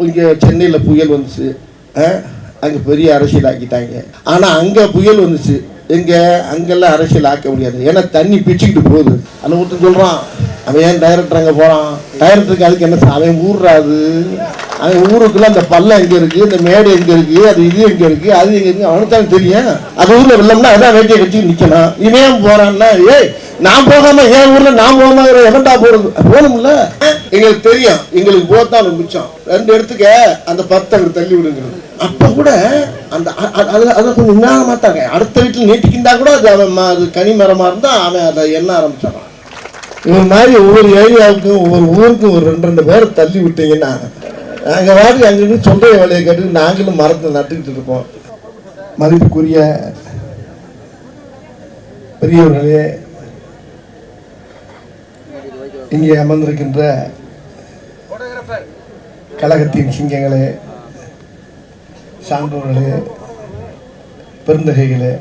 இங்கே சென்னையில் புயல் வந்துச்சு, அங்கே பெரிய அரசியல் ஆக்கிட்டாங்க. ஆனால் அங்கே புயல் வந்துச்சு, அங்கெல்லாம் அரசியல் ஆக்க முடியாது, ஏன்னா தண்ணி பிச்சுக்கிட்டு போகுது. அந்த ஒருத்தன் சொல்கிறான், அவன் ஏன் டைரக்டர் அங்கே போகிறான், டைரக்டருக்கு அதுக்கு என்ன, அவன் ஊர்றாது, அவன் ஊருக்குள்ள அந்த பள்ளம் எங்கே இருக்குது, இந்த மேடு எங்கே இருக்குது, அது இது எங்கே இருக்குது, அது எங்கே இருக்குது, அவனுக்கு தான் தெரியும். அது ஊரில் வெள்ளம்னா அதான் வேட்டியை கட்சி நிற்கணும். இவன் போகிறான்னா, ஏய் நான் போகாம என் ஊரில் நான் போகாம எவன்டா போகிறது, போகணும்ல. எங்களுக்கு தெரியும், எங்களுக்கு போத்தான் மிச்சம். 2 இடத்துக்கு அந்த 10 அங்கே தள்ளி விடுங்கிறது. அப்போ கூட அந்த அதை கொஞ்சம் உண்ணாக மாட்டாங்க. அடுத்த வீட்டில் நீட்டிக்கிண்டா கூட அது அவன் அது கனி மரமாக இருந்தால் அவன் அதை எண்ண ஆரம்பிச்சான். இவன் மாதிரி ஒவ்வொரு ஏரியாவுக்கும் ஒவ்வொரு ஊருக்கும் ஒரு 2 பேரை தள்ளி விட்டீங்கன்னா நாங்கள் வாடி அங்கே சொல்கிற வேலையை கேட்டு நாங்களும் மரத்தை நட்டுக்கிட்டு இருப்போம். மதிப்புக்குரிய பெரியவர்களே, இங்கே அமர்ந்திருக்கின்ற கழகத்தின் சிங்கங்களே, சான்றோர்களே, பெருந்தகைகளே,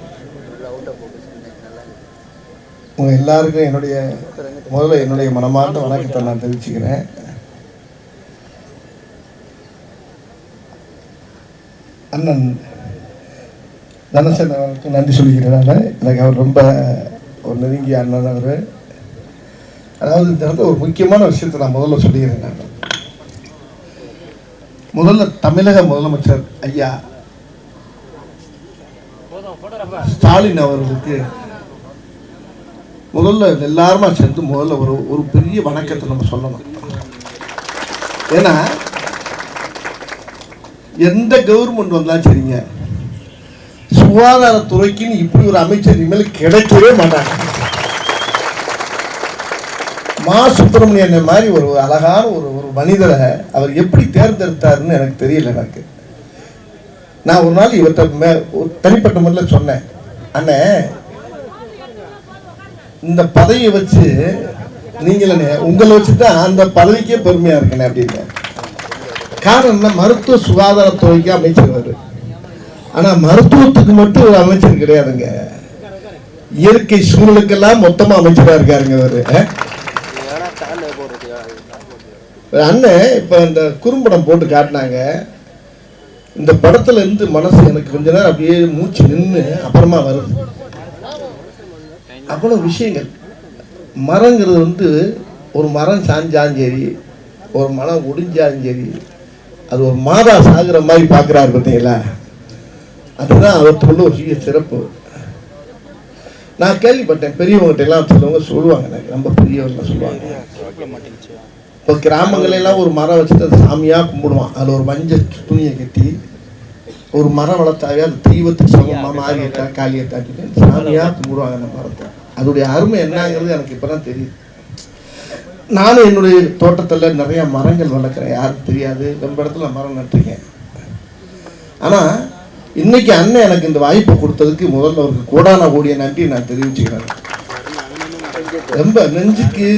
உங்கள் எல்லாருக்கும் முதல்ல என்னுடைய மனமார்ந்த வணக்கத்தை நான் தெரிவிச்சுக்கிறேன். அண்ணன் தனசன் அவருக்கு நன்றி சொல்லிக்கிறேன். எனக்கு அவர் ரொம்ப ஒரு நெருங்கிய அண்ணன் அவர். அதாவது இந்த இடத்துல ஒரு முக்கியமான விஷயத்தை நான் முதல்ல சொல்லிக்கிறேன். நான் முதல்ல தமிழக முதலமைச்சர் ஐயா ஸ்டாலின் அவர்களுக்கு முதல்ல எல்லாருமா சேர்ந்து முதல்ல ஒரு பெரிய வணக்கத்தை நம்ம சொல்லணும். ஏன்னா எந்த கவர்மெண்ட் வந்தாலும் சரிங்க, சுகாதாரத்துறைக்குன்னு இப்படி ஒரு அமைச்சர் இனிமேல் கிடைக்கவே மாட்டாங்க. மா சுப்பிரமணியன் மாதிரி ஒரு அழகான ஒரு மனிதரை அவர் எப்படி தேர்ந்தெடுத்தாருன்னு எனக்கு தெரியல. நான் ஒரு நாள் இவர்கிட்ட தனிப்பட்ட முறையில் சொன்னேன், அண்ணே இந்த பதவியை வச்சு நீங்களே உங்களை வச்சுதான் அந்த பதவிக்கே பெருமையா இருக்கேன் அப்படின்னு. காரணம் என்ன, மருத்துவ சுகாதாரத்துறைக்கு அமைச்சர், ஆனா மருத்துவத்துக்கு மட்டும் ஒரு அமைச்சர் கிடையாதுங்க, இயற்கை சூழலுக்கெல்லாம் மொத்தமா அமைச்சரா இருக்காருங்க அவரு. அண்ணன் இப்ப இந்த குறும்படம் போட்டு காட்டினாங்க. இந்த படத்துல இருந்து மனசு எனக்கு கொஞ்ச நேரம் அப்படியே மூச்சு நின்று அப்புறமா வருது. அவ்வளவு விஷயங்கள். மரங்கிறது ஒரு மரம் சாஞ்சாலும் சரி, ஒரு மரம் ஒடிஞ்சாலும் சரி, அது ஒரு மாதா சாகுற மாதிரி பார்க்குறாரு பார்த்தீங்களா, அதுதான் அவற்றுக்குள்ள ஒரு சிறிய சிறப்பு. நான் கேள்விப்பட்டேன், பெரியவங்ககிட்ட எல்லாம் சிலவங்க சொல்லுவாங்க, எனக்கு ரொம்ப பெரியவங்க சொல்லுவாங்க, இப்போ கிராமங்களெல்லாம் ஒரு மரம் வச்சுட்டு அது சாமியாக கும்பிடுவான், அதில் ஒரு மஞ்சள் துணியை கட்டி ஒரு மரம் வளர்த்தாவே அது தெய்வத்துக்கு சமமாக மாறியத்தா காளியத்தாக்கிட்டு சாமியாக கும்பிடுவாங்க அந்த மரத்தை. அதோடைய அருமை என்னங்கிறது எனக்கு இப்போ தான் தெரியுது. நானும் என்னுடைய தோட்டத்தில் நிறையா மரங்கள் வளர்க்குறேன், யாருக்கு தெரியாது, ரொம்ப இடத்துல மரம் நட்டுருக்கேன். ஆனால் இன்னைக்கு அண்ணன் எனக்கு இந்த வாய்ப்பை கொடுத்ததுக்கு முதல்ல அவருக்கு கோடான கோடிய நன்றி நான் தெரிவிச்சுக்கிறேன். ரொம்ப நெஞ்சுக்கு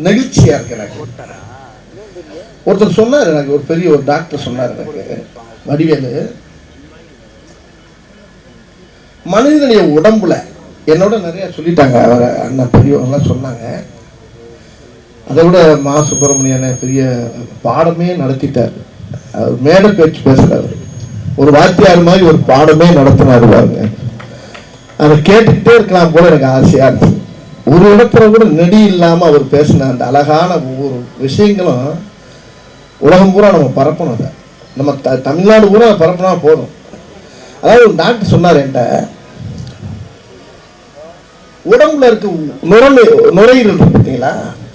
நெகிழ்ச்சியாக இருக்கு எனக்கு. ஒருத்தர் சொன்னார், எனக்கு ஒரு பெரிய ஒரு டாக்டர் சொன்னார் எனக்கு, வடிவேலு, மனிதனுடைய உடம்புல என்னோட நிறைய சொல்லிட்டாங்க அவர் அண்ணன் பெரியவங்களாம் சொன்னாங்க. அதை விட மா சுப்பிரமணியன் பெரிய பாடமே நடத்திட்டார். அவர் மேடை பேச்சு பேசுறாரு, ஒரு வாத்தியார் மாதிரி ஒரு பாடமே நடத்தினாரு பாருங்க. அதை கேட்டுக்கிட்டே இருக்கலாம் போல எனக்கு ஆசையா இருந்துச்சு. ஒரு இடத்துல கூட நெடி இல்லாம அவர் பேசின அந்த அழகான ஒவ்வொரு விஷயங்களும் உலகம் பூரா நம்ம பரப்பணும். அதை நம்ம தமிழ்நாடு பூரா பரப்பினா போதும். அதாவது ஒரு டாக்டர் சொன்னார் என்கிட்ட, உடம்புல இருக்க நுரையீரல் பார்த்தீங்களா,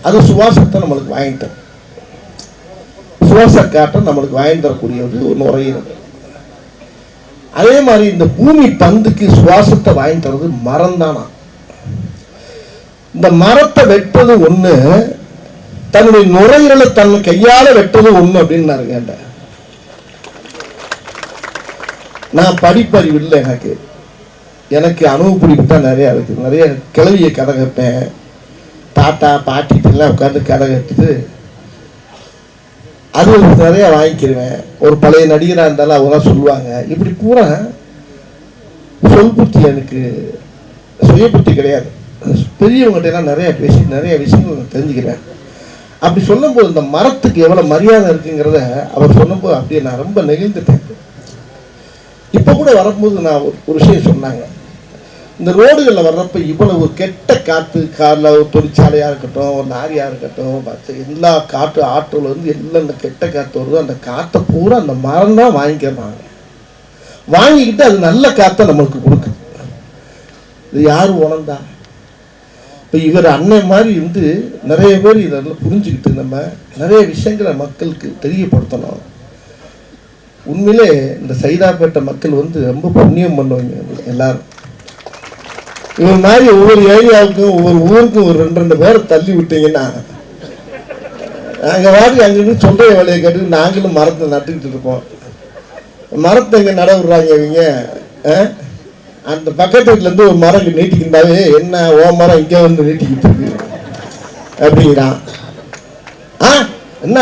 அது சுவாசத்தை நம்மளுக்கு வாங்கிட்டு, சுவாச காற்றை நம்மளுக்கு வாங்கி தரக்கூடியது ஒரு நுரையீரல். அதே மாதிரி இந்த பூமி பந்துக்கு சுவாசத்தை வாங்கி தரது மரம் தானா. இந்த மரத்தை வெட்டது ஒண்ணு, தன்னுடைய நுரையீரலை தன் கையால வெட்டது ஒண்ணு அப்படின்னு நான் படிப்பறிவு இல்லை, எனக்கு அனுபவப்பிடிப்பு தான் நிறையா இருக்குது. நிறைய கிளவியை கதை கட்டேன், தாத்தா பாட்டிட்டெல்லாம் உட்காந்து கதை கட்டுட்டு அது நிறைய வாங்கிக்கிடுவேன். ஒரு பழைய நடிகராக இருந்தாலும் அவங்க சொல்லுவாங்க. இப்படி பூரா சொல் புத்தி, எனக்கு சுய புத்தி கிடையாது. பெரியவங்ககிட்ட எல்லாம் நிறைய பேசி நிறைய விஷயங்கள் தெரிஞ்சுக்கிறேன். அப்படி சொல்லும்போது இந்த மரத்துக்கு எவ்வளோ மரியாதை இருக்குங்கிறத அவர் சொன்னபோது அப்படியே நான் ரொம்ப நெகிழ்ந்துட்டேன். இப்போ கூட வரும்போது நான் ஒரு விஷயம் சொன்னாங்க, இந்த ரோடுகளில் வர்றப்ப இவ்வளவு கெட்ட காற்று, காரில் ஒரு தொழிற்சாலையாக இருக்கட்டும், ஒரு லாரியாக இருக்கட்டும், மற்ற எல்லா காற்று ஆற்றல் வந்து எல்லாம் இந்த கெட்ட காற்று வருதோ அந்த காற்றை பூரா அந்த மரம் தான் வாங்கிக்கிறாங்க. வாங்கிக்கிட்டு அது நல்ல காற்றை நம்மளுக்கு கொடுக்குது. இது யார் உணர்ந்தா? இப்போ இவர் அண்ணன் மாதிரி வந்து நிறைய பேர் இதெல்லாம் புரிஞ்சுக்கிட்டு நம்ம நிறைய விஷயங்களை மக்களுக்கு தெரியப்படுத்தணும். உண்மையிலே இந்த சைதாப்பேட்டை மக்கள் வந்து ரொம்ப புண்ணியம் பண்ணுவாங்க எல்லாரும். இவர் மாதிரி ஒவ்வொரு ஏரியாவுக்கும் ஒவ்வொரு ஊருக்கும் ஒரு 2 பேரை தள்ளி விட்டீங்கன்னா நாங்கள் வாடி அங்கிருந்து சொல்கிற வேலையை கேட்டு நாங்களும் மரத்தை நட்டுக்கிட்டு இருப்போம். மரத்தை இங்கே நட விடுறாங்க இவங்க. அந்த பக்கத்து வீட்டிலேருந்து ஒரு மரம் இங்கே நீட்டிக்கிட்டாவே என்ன ஓ மரம் இங்கே வந்து நீட்டிக்கிட்டு இருக்கு அப்படிங்கிறான்.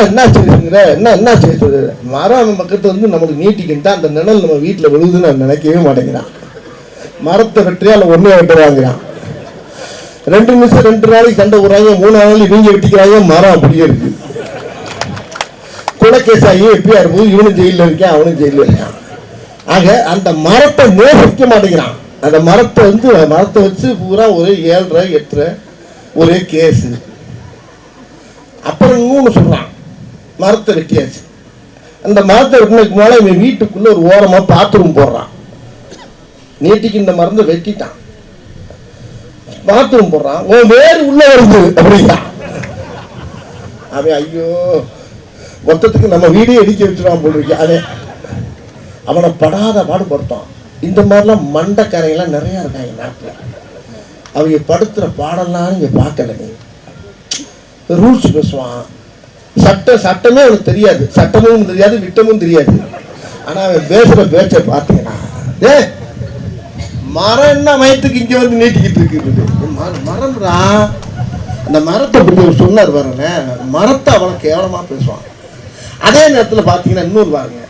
என்ன செய்யுங்கிற என்ன செய்ய மரம் பக்கத்து வந்து நமக்கு நீட்டிக்கிட்டா அந்த நிழல் நம்ம வீட்டில் விழுதுன்னு நான் நினைக்கவே மாட்டேங்கிறான். மரத்தை வெற்றியால் ஒன்றே வெட்டுவாங்கிறான். 2 நிமிஷம் 2 நாளைக்கு சண்டை போடுறாங்க, 3 நாள் இவங்க வெட்டிக்கிறாங்க, மரம் அப்படியே இருக்கு. குலக்கேசாயி எப்படியா இருக்கும், இவனும் ஜெயிலில் இருக்கான் அவனும் ஜெயிலில் இருக்கான். ஆக அந்த மரத்தை நேசிக்க மாட்டேங்கிறான். அந்த மரத்தை வந்து மரத்தை வச்சு பூரா ஒரே 7.5 8.5 ஒரே கேஸு. அப்புறம் இன்னொன்று சொல்றான், மரத்தை வெட்டியாச்சு. அந்த மரத்தை வெட்டினதுக்கு மேலே இவன் வீட்டுக்குள்ள ஒரு ஓரமாக பாத்ரூம் போடுறான். நீட்டிக்கு இந்த மரத்தை வெட்டிட்டான், பாத்ரூம் போடுறான். உன் வேறு உள்ள வருது அப்படிங்கிறான். அவன் ஐயோ மொத்தத்துக்கு நம்ம வீடே இடிக்க வச்சுருவான் போல் இருக்கு. அவனை படாத பாடுபடுத்தான். இந்த மாதிரிலாம் மண்டக்கரையெல்லாம் நிறையா இருக்காங்க நாட்டில். அவங்க படுத்துகிற பாடலாம் இங்கே பார்க்கல. நீ ரூல்ஸ் பேசுவான், சட்டமே அவனுக்கு தெரியாது, சட்டமும் தெரியாது விட்டமும் தெரியாது. ஆனால் அவன் பேசுகிற பேச்சை பார்த்தீங்கன்னா மரம் என்ன மயத்துக்கு இங்கே வந்து நீட்டிக்கிட்டு இருக்குது. மரம்ரா, அந்த மரத்தை பற்றி அவர் சொன்னார் பாருங்க. மரத்தை அவனை கேவலமாக பேசுவான். அதே நேரத்தில் பார்த்தீங்கன்னா இன்னொரு பாருங்க,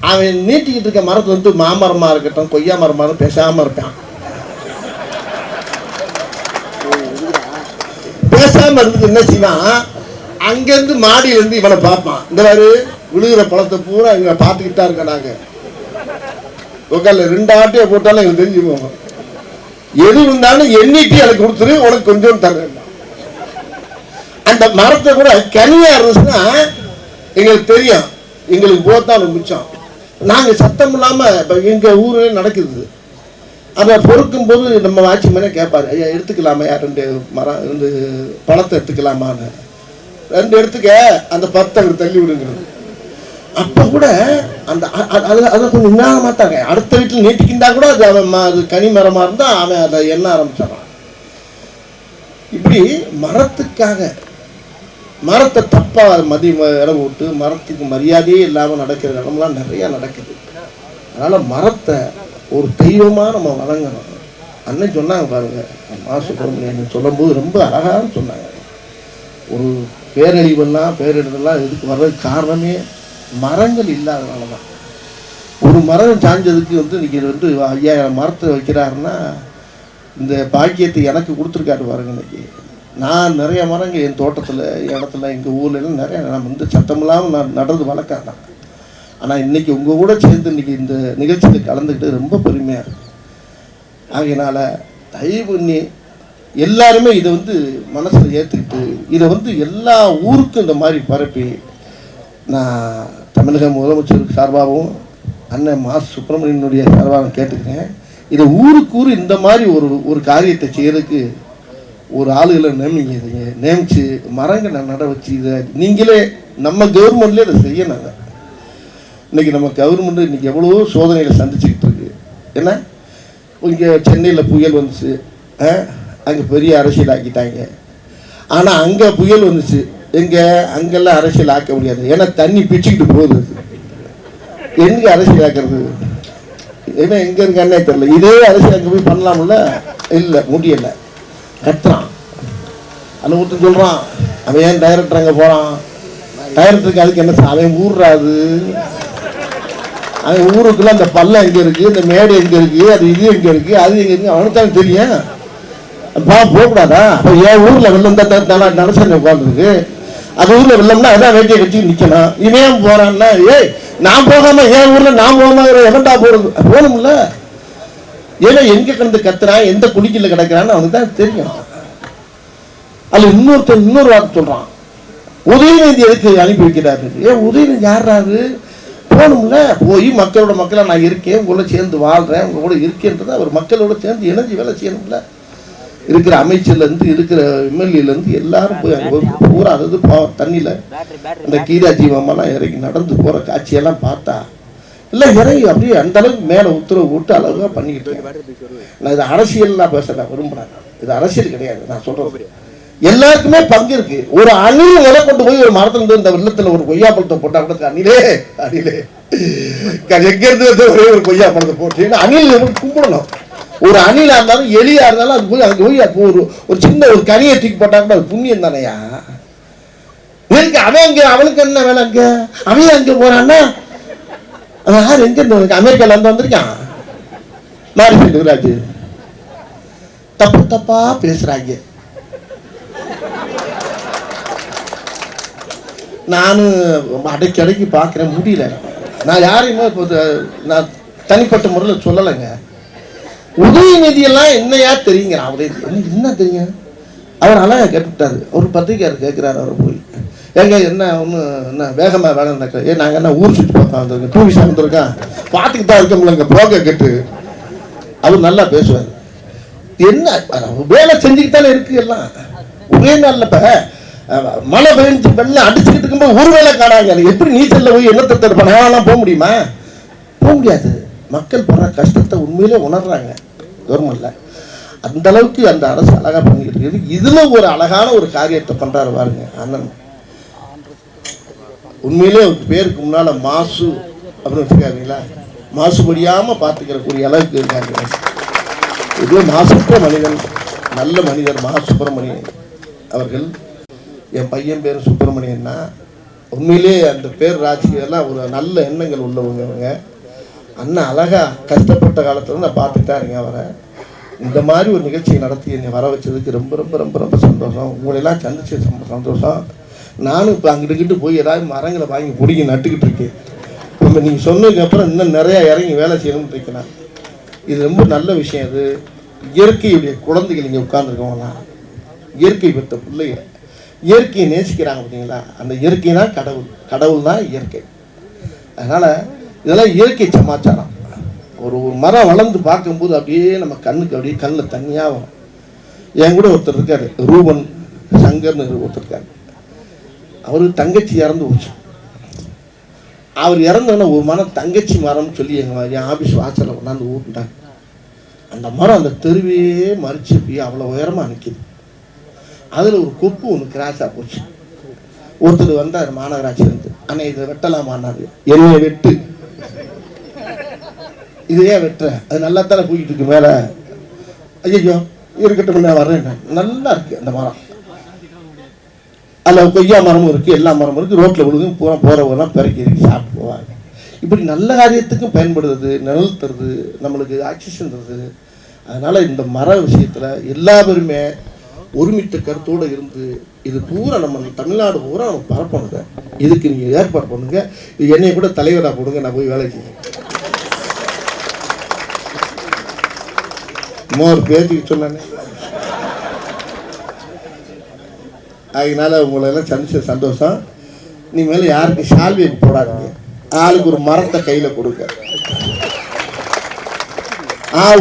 அவன் நீட்டிக்கிட்டு இருக்க மரத்தை வந்து மாமரமா இருக்கட்டும் கொய்யா மரமாக பேசாம இருக்கான். பேசாம இருந்து என்ன செய்வான், அங்கிருந்து மாடியிலிருந்து இவனை பார்ப்பான். இந்த மாதிரி விழுகிற பழத்தை பூரா இவங்க பார்த்துக்கிட்டா இருக்காங்க. உட்கால 2 ஆட்டையை போட்டாலும் இவங்க தெரிஞ்சு போவாங்க. எது இருந்தாலும் எண்ணிட்டு எனக்கு கொடுத்துரு, உனக்கு கொஞ்சம் தரேன். அந்த மரத்தை கூட கனியா இருந்துச்சுன்னா எங்களுக்கு தெரியும், எங்களுக்கு போத்தான் மிச்சம். நாங்கள் சத்தம் இல்லாமல் இப்போ எங்கள் ஊரில் நடக்குது. அதை பொறுக்கும் போது நம்ம ஆட்சி மேலே கேட்பாரு, ஐயா எடுத்துக்கலாமா, 2 மரம் 2 பழத்தை எடுத்துக்கலாமான்னு. 2 எடுத்துக்க, அந்த 10 அங்கே தள்ளி விடுங்கிறது. அப்போ கூட அந்த அதை கொஞ்சம் எண்ண மாட்டாங்க. அடுத்த வீட்டில் நீட்டிக்கிண்டா கூட அது அவன் அது கனி மரமாக இருந்தால் அவன் அதை எண்ண ஆரம்பிச்சிடறான். இப்படி மரத்துக்காக மரத்தை தப்பாக இடம் விட்டு மரத்துக்கு மரியாதையே இல்லாமல் நடக்கிற இடம்லாம் நிறையா நடக்குது. அதனால் மரத்தை ஒரு தெய்வமாக நம்ம வணங்கணும். அன்னைக்கு சொன்னாங்க பாருங்க, மா சுப்பிரமணியன் சொல்லும்போது ரொம்ப அழகாக சொன்னாங்க. ஒரு பேரிடர்லாம் இதுக்கு வர்றதுக்கு காரணமே மரங்கள் இல்லாதனால தான். ஒரு மரம் சாஞ்சதுக்கு வந்து இன்னைக்கு வந்து 5000 மரத்தை வைக்கிறாருன்னா இந்த பாக்கியத்தை எனக்கு கொடுத்துருக்காரு பாருங்க. இன்னைக்கு நான் நிறைய மரங்கள் என் தோட்டத்தில் இடத்துல எங்கள் ஊர்லாம் நிறைய நான் வந்து சத்தமில்லாமல் நான் நடுறது வழக்கம் தான். ஆனால் இன்றைக்கி உங்கள் கூட சேர்ந்து இன்றைக்கி இந்த நிகழ்ச்சியில் கலந்துக்கிட்டு ரொம்ப பெருமையாக இருக்குது. ஆகையினால தயவு பண்ணி எல்லாருமே இதை வந்து மனசில் ஏற்றுக்கிட்டு இதை வந்து எல்லா ஊருக்கும் இந்த மாதிரி பரப்பி, நான் தமிழக முதலமைச்சருக்கு சார்பாகவும் அண்ணன் மா சுப்பிரமணியனுடைய சார்பாக கேட்டுக்கிறேன். இதை ஊருக்கு ஊர் இந்த மாதிரி ஒரு காரியத்தை செய்யறதுக்கு ஒரு ஆளுகளை நியமிச்சு மரங்களை நட வச்சு இதை நீங்களே நம்ம கவர்மெண்ட்லேயே இதை செய்யணுங்க. இன்றைக்கி நம்ம கவர்மெண்ட் இன்றைக்கி எவ்வளோ சோதனைகளை சந்திச்சுக்கிட்டு இருக்கு. ஏன்னா இங்கே சென்னையில் புயல் வந்துச்சு, அங்கே பெரிய அரசியல் ஆக்கிட்டாங்க. ஆனால் அங்கே புயல் வந்துச்சு, அங்கெல்லாம் அரசியல் ஆக்க முடியாது. ஏன்னா தண்ணி பிச்சுக்கிட்டு போகுது. எங்கே அரசியல் ஆக்கிறது? ஏன்னா எங்கே இருக்கானே தெரியல. இதே அரசியல் அங்கே போய் பண்ணலாம்ல, இல்லை முடியலை, கட்டுறான். அதில் ஒருத்தர் சொல்கிறான், அவன் ஏன் டைரக்டர் அங்கே போகிறான், டைரக்டருக்கு அதுக்கு என்ன அவன் ஊர்றாது, அவன் ஊருக்குள்ள அந்த பள்ளம் எங்கே இருக்குது, இந்த மேடு எங்கே இருக்குது, அது இது எங்கே இருக்குது, அது எங்கே இருக்குது, அவனுக்கு தான் தெரியும். போகக்கூடாதா? அப்போ என் ஊர்ல வெள்ளம் தான் நடசனை உட்காந்துருக்கு. அது ஊர்ல வெள்ளம்னா அதான் வேட்டியை கட்டி நிக்கணும். இவன் போறான்னா ஏய் நான் போகாம என் ஊர்ல நான் போகாம எவன்டா போறது? போகணும்ல. ஏன்னா எங்க கிடந்து கத்துறான், எந்த குடிக்கல கிடக்கிறான்னு அவனுக்கு தான் தெரியும். அதுல இன்னொரு வார்த்தை சொல்றான், உதயநிதி எதுக்கு அனுப்பி வைக்கிறாரு? ஏன் உதயநிதி யாராரு? போகணும்ல. போய் மக்களோட நான் இருக்கேன், உங்களோட சேர்ந்து வாழ்றேன், உங்க கூட இருக்கேன்றதை அவர் மக்களோட சேர்ந்து இணைஞ்சு வேலை செய்யணும்ல. இருக்கிற அமைச்சர்லேருந்து இருக்கிற எம்எல்ஏலேருந்து எல்லாரும் போய் அங்கே பூரா அதாவது தண்ணியில் அந்த கீதா ஜீவமெல்லாம் இறங்கி நடந்து போகிற காட்சியெல்லாம் பார்த்தா எல்லாம் இறங்கி அப்படியே அந்த அளவுக்கு மேலே உத்தரவு போட்டு அழகாக பண்ணிக்கிட்டு இருக்கேன். நான் இது அரசியல்லாம் பேச விரும்புகிறேன். இது அரசியல் கிடையாது. நான் சொல்கிறது எல்லாருக்குமே பங்கு இருக்கு. ஒரு அணில் நிலை கொண்டு போய் ஒரு மரத்துல இருந்து இந்த வெள்ளத்தில் ஒரு கொய்யா பழத்தை போட்டா கூட அணிலே எங்க இருந்து ஒரு கொய்யா பழத்தை போட்டு அணில் கும்பிடணும். ஒரு அணிலா இருந்தாலும் எலியா இருந்தாலும் அது போய் அங்கே போய் ஒரு சின்ன ஒரு கனியை தூக்கி போட்டா கூட அது புண்ணியம் தானையா? அவன் அங்க அவனுக்கு என்ன வேலை? அங்க அவன் அங்க போறான்னா அவன் யார்? எங்க இருந்து அமெரிக்கால இருந்து வந்திருக்கான் மாரி செல்வராஜ். தப்பா பேசுறாங்க. நானும் அடைக்கி பார்க்குறேன், முடியல. நான் யாரையுமே இப்போ நான் தனிப்பட்ட முறையில் சொல்லலைங்க. உதயநிதியெல்லாம் என்னையா தெரியுங்கிறான். உதயநிதி என்ன தெரியும்? அவர் அழகாக கேட்டுவிட்டாரு. ஒரு பத்திரிக்கையார் கேட்குறாரு அவர் போய், ஏங்க என்ன ஒன்று என்ன வேகமாக வேலை நடக்குது? ஏன் நாங்கள் என்ன ஊர் சுற்றி பார்த்தா வந்துருக்கோம், டூரிஸ்ட் வந்துருக்கோம், பார்த்துக்கிட்டு தான் இருக்கோம்லங்க ப்ரோக்க கேட்டு. அவர் நல்லா பேசுவார். என்ன வேலை செஞ்சுக்கிட்டு தானே இருக்கு எல்லாம். ஒரே நாளில் இப்போ மழை பெஞ்சு வெள்ளம் அடிச்சுக்கிட்டு இருக்கும்போது ஒரு வேலை காணாங்க. எப்படி நீச்சலில் போய் என்ன தடுப்பானலாம் போக முடியுமா? போக முடியாது. மக்கள் படுற கஷ்டத்தை உண்மையிலே உணர்றாங்க கவர்மெண்ட்ல. அந்த அளவுக்கு அந்த அரசு அழகா பண்ணிக்கிட்டு இருக்குது. இதுல ஒரு அழகான ஒரு காரியத்தை பண்றாரு பாருங்க அண்ணன். உண்மையிலே பேருக்கு முன்னால மாசு அப்படின்னு வச்சுக்காங்களா, மாசுபடியாம பார்த்துக்கிற கூடிய அளவுக்கு இருக்காங்க. இது மாசற்ற மனிதன், நல்ல மனிதர் மா சுப்பிரமணியன் அவர்கள். என் பையன் பேர் சுப்பிரமணியன்னா உண்மையிலே அந்த பேர் ராஜ்கீயெல்லாம் ஒரு நல்ல எண்ணங்கள் உள்ளவங்க அவங்க. அண்ணன் அழகா கஷ்டப்பட்ட காலத்துல நான் பார்த்துட்டா இருங்க அவரை. இந்த மாதிரி ஒரு நிகழ்ச்சியை நடத்தி என்னை வர வச்சதுக்கு ரொம்ப ரொம்ப ரொம்ப ரொம்ப சந்தோஷம். உங்களெல்லாம் சந்திச்சு ரொம்ப சந்தோஷம். நானும் இப்போ அங்கிட்டு போய் ஏதாவது மரங்களை வாங்கி பிடிங்கி நட்டுக்கிட்டு இருக்கேன். இப்போ நீங்கள் சொன்னதுக்கு அப்புறம் இன்னும் நிறையா இறங்கி வேலை செய்யணும்னு இருக்கேன். இது ரொம்ப நல்ல விஷயம். இது இயற்கையுடைய குழந்தைகள் இங்கே உட்கார்ந்துருக்கவங்களாம் இயற்கை பெற்ற பிள்ளைங்க, இயற்கையை நேசிக்கிறாங்க பார்த்தீங்களா? அந்த இயற்கை தான் கடவுள், கடவுள் தான் இயற்கை. அதனால் இதெல்லாம் இயற்கை சமாச்சாரம். ஒரு மரம் வளர்ந்து பார்க்கும்போது அப்படியே நம்ம கண்ணுக்கு அப்படியே கண்ணில் தண்ணியாக வரும். என் கூட ஒருத்தர் இருக்காரு, ரூபன் சங்கர்னு ஒருத்தர் இருக்காரு. அவரு தங்கச்சி இறந்து போச்சு. அவர் இறந்தோன்னா ஒரு மரம் தங்கச்சி மரம்னு சொல்லி என் ஆஃபீஸ் வாசலில் கொண்டாந்து ஊட்டுட்டாங்க. அந்த மரம் அந்த தெருவையே மறிச்சு போய் அவ்வளோ உயரமாக நிற்கிது. அதில் ஒரு கொப்பு ஒன்று கிராஸாக போச்சு. ஒருத்தர் வந்தார் மாநகராட்சியிலேருந்து, ஆனால் இதை வெட்டலாமான்னாரு. என்னைய வெட்டு, இதையே வெட்டுற, அது நல்லா தானே போய்கிட்டு இருக்கு மேலே. ஐயோ இருக்கட்டும் நான் வர்றேன். நல்லா இருக்கு அந்த மரம். அதில் கொய்யா மரமும் இருக்குது, எல்லா மரமும் இருக்குது. ரோட்டில் விழுகு பூரா போகிறவங்கலாம் பிறக்கி சாப்பிட்டு போவாங்க. இப்படி நல்ல காரியத்துக்கும் பயன்படுறது, நிழல் தருது, நம்மளுக்கு ஆக்சிஜன் தருது. அதனால் இந்த மர விஷயத்தில் எல்லா பேருமே ஒருமித்த கருத்தோடு இருந்து இது பூரா நம்ம தமிழ்நாடு பூரா நம்ம பரப்பணுங்க. இதுக்கு நீங்கள் ஏற்பாடு பண்ணுங்க. இது என்னை கூட தலைவராக போடுங்க, நான் போய் வேலை செய்வேன். ஒரு பேச்சுக்கு சொன்னாங்க. அதனால உங்களெல்லாம் சந்திச்ச சந்தோஷம். நீ மேலே யாருக்கு சால்வி போடாதீங்க, ஆளுக்கு ஒரு மரத்தை கையில் கொடுக்க.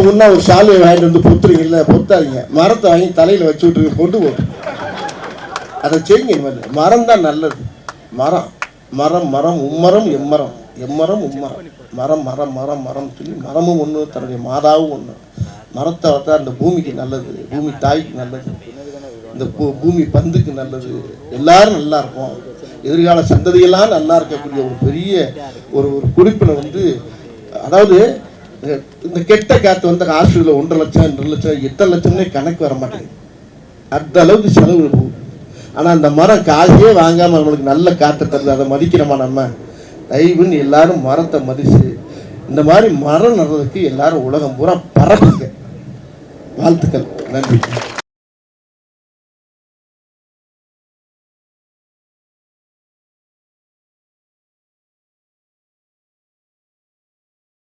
ஒன்றா ஒரு சால்வை வாங்கிட்டு வந்து பொத்துறீங்கல்ல, பொத்தாதீங்க. மரத்தை வாங்கி தலையில் வச்சு விட்டுருங்க, கொண்டு போட்டு அதை செய்யுங்க. இனிமேல் மரம் தான் நல்லது. மரம் மரம் மரம் உம்மரம் எம்மரம் எம்மரம் உம்மரம் மரம் மரம் மரம் மரம் சொல்லி மரமும் ஒன்று, தன்னுடைய மாதாவும் ஒன்று. மரத்தை வளர்த்தா அந்த பூமிக்கு நல்லது, பூமி தாய்க்கு நல்லது, இந்த பூமி பந்துக்கு நல்லது. எல்லாரும் நல்லா இருக்கும். எதிர்கால சந்ததியெல்லாம் நல்லா இருக்கக்கூடிய ஒரு பெரிய ஒரு குறிப்பினை வந்து, அதாவது இந்த கெட்ட காற்று வந்து ஹாஸ்பிட்டலில் 1.5 லட்சம் 2 லட்சம் 8 லட்சம்னே கணக்கு வர மாட்டேங்குது. அந்த அளவுக்கு செலவு போகும். ஆனால் அந்த மரம் காசே வாங்காமல் நம்மளுக்கு நல்ல காற்றை தருது. அதை மதிக்கிறோமா நம்ம? தயவுன்னு எல்லாரும் மரத்தை மதித்து இந்த மாதிரி மரம் நடுறதுக்கு எல்லாரும் உலகம் பூரா பரப்புங்க. வாழ்த்துக்கள். நன்றி.